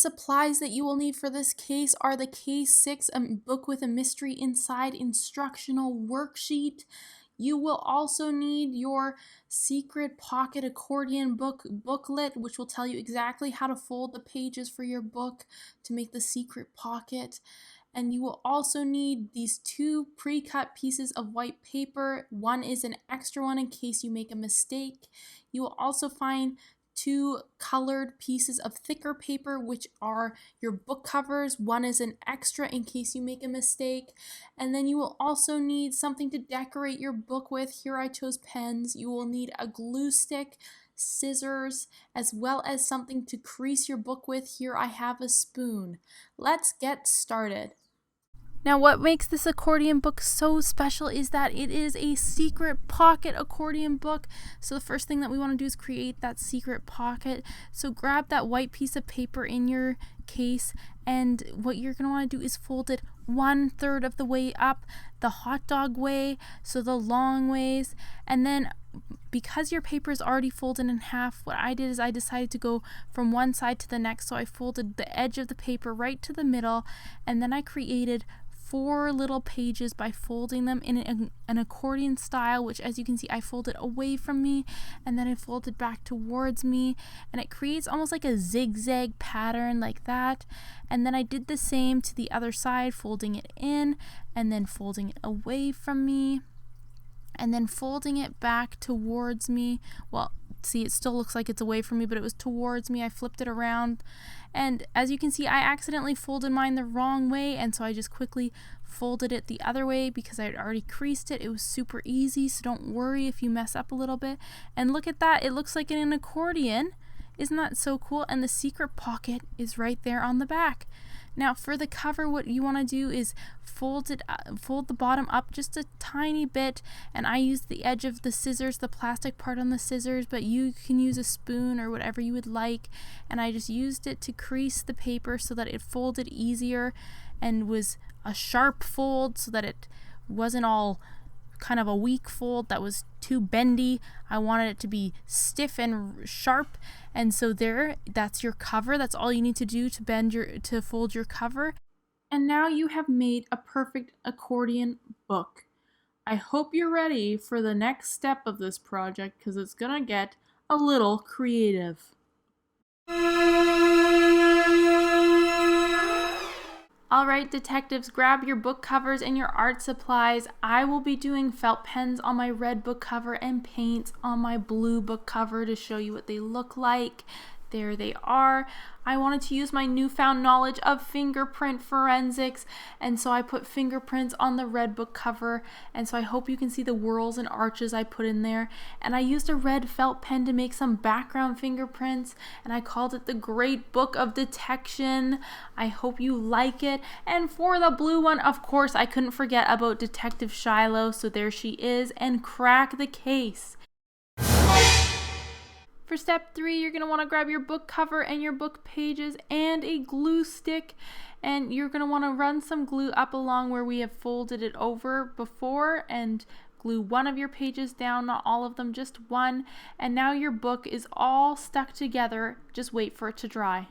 supplies that you will need for this case are the Case 6, a book with a mystery inside instructional worksheet. You will also need your secret pocket accordion booklet, which will tell you exactly how to fold the pages for your book to make the secret pocket. And you will also need these two pre-cut pieces of white paper. One is an extra one in case you make a mistake. You will also find two colored pieces of thicker paper, which are your book covers. One is an extra in case you make a mistake. And then you will also need something to decorate your book with. Here I chose pens. You will need a glue stick, scissors, as well as something to crease your book with. Here I have a spoon. Let's get started. Now, what makes this accordion book so special is that it is a secret pocket accordion book. So the first thing that we want to do is create that secret pocket. So grab that white piece of paper in your case, and what you're going to want to do is fold it 1/3 of the way up, the hot dog way, so the long ways. And then because your paper is already folded in half, what I did is I decided to go from one side to the next. So I folded the edge of the paper right to the middle, and then I created 4 little pages by folding them in an accordion style, which, as you can see, I folded away from me and then I folded back towards me, and it creates almost like a zigzag pattern like that. And then I did the same to the other side, folding it in and then folding it away from me and then folding it back towards me. Well, see, it still looks like it's away from me, but it was towards me. I flipped it around, and as you can see, I accidentally folded mine the wrong way, and so I just quickly folded it the other way because I had already creased it. It was super easy, so don't worry if you mess up a little bit. And look at that, it looks like an accordion. Isn't that so cool? And the secret pocket is right there on the back. Now for the cover, what you want to do is fold the bottom up just a tiny bit, and I used the edge of the scissors, the plastic part on the scissors, but you can use a spoon or whatever you would like, and I just used it to crease the paper so that it folded easier and was a sharp fold so that it wasn't all kind of a weak fold that was too bendy. I wanted it to be stiff and sharp, and so that's your cover. That's all you need to do to fold your cover. And now you have made a perfect accordion book. I hope you're ready for the next step of this project, because it's gonna get a little creative. Alright, detectives, grab your book covers and your art supplies. I will be doing felt pens on my red book cover and paints on my blue book cover to show you what they look like. There they are. I wanted to use my newfound knowledge of fingerprint forensics, and so I put fingerprints on the red book cover, and so I hope you can see the whorls and arches I put in there. And I used a red felt pen to make some background fingerprints, and I called it the Great Book of Detection. I hope you like it. And for the blue one, of course, I couldn't forget about Detective Shiloh, so there she is, and crack the case. For step 3, you're going to want to grab your book cover and your book pages and a glue stick, and you're going to want to run some glue up along where we have folded it over before and glue one of your pages down, not all of them, just one, and now your book is all stuck together. Just wait for it to dry.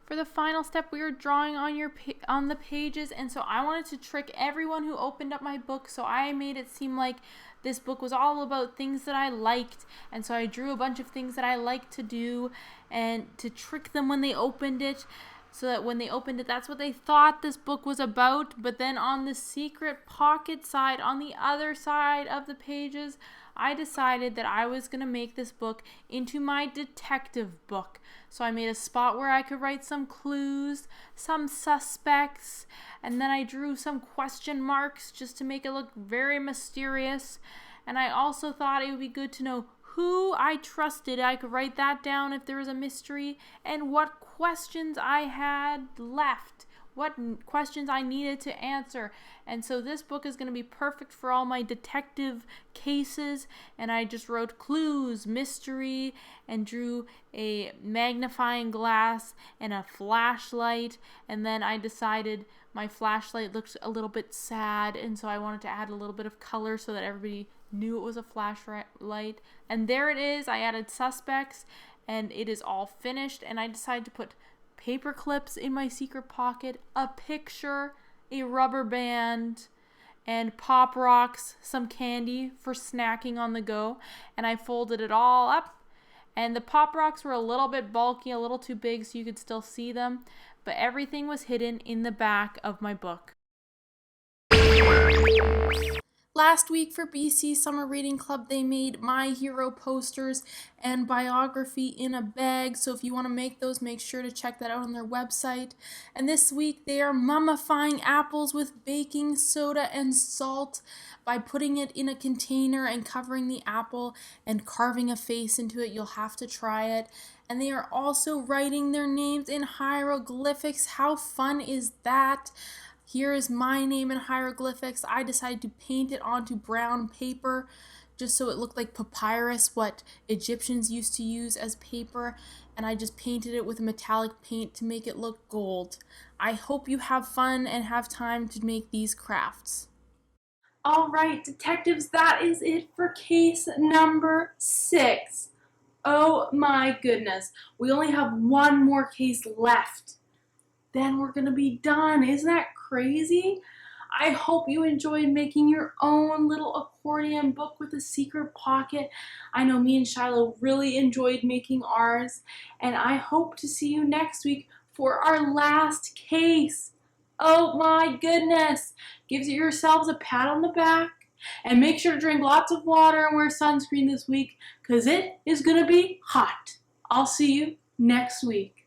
For the final step, we are drawing on the pages, and so I wanted to trick everyone who opened up my book, so I made it seem like this book was all about things that I liked, and so I drew a bunch of things that I liked to do and to trick them when they opened it, so that when they opened it, that's what they thought this book was about. But then on the secret pocket side, on the other side of the pages, I decided that I was going to make this book into my detective book. So I made a spot where I could write some clues, some suspects, and then I drew some question marks just to make it look very mysterious. And I also thought it would be good to know who I trusted. I could write that down if there was a mystery, and what questions I had left, what questions I needed to answer. And so this book is going to be perfect for all my detective cases, and I just wrote clues, mystery, and drew a magnifying glass and a flashlight, and then I decided my flashlight looked a little bit sad, and so I wanted to add a little bit of color so that everybody knew it was a flashlight. And there it is. I added suspects and it is all finished. And I decided to put paper clips in my secret pocket, a picture, a rubber band, and Pop Rocks, some candy for snacking on the go. And I folded it all up. And the Pop Rocks were a little bit bulky, a little too big so you could still see them. But everything was hidden in the back of my book. Last week for BC Summer Reading Club, they made My Hero posters and biography in a bag. So if you want to make those, make sure to check that out on their website. And this week they are mummifying apples with baking soda and salt by putting it in a container and covering the apple and carving a face into it. You'll have to try it. And they are also writing their names in hieroglyphics. How fun is that? Here is my name in hieroglyphics. I decided to paint it onto brown paper just so it looked like papyrus, what Egyptians used to use as paper, and I just painted it with metallic paint to make it look gold. I hope you have fun and have time to make these crafts. All right, detectives, that is it for case number 6. Oh my goodness, we only have one more case left. Then we're going to be done. Isn't that crazy? I hope you enjoyed making your own little accordion book with a secret pocket. I know me and Shiloh really enjoyed making ours, and I hope to see you next week for our last case. Oh my goodness. Give yourselves a pat on the back, and make sure to drink lots of water and wear sunscreen this week because it is going to be hot. I'll see you next week.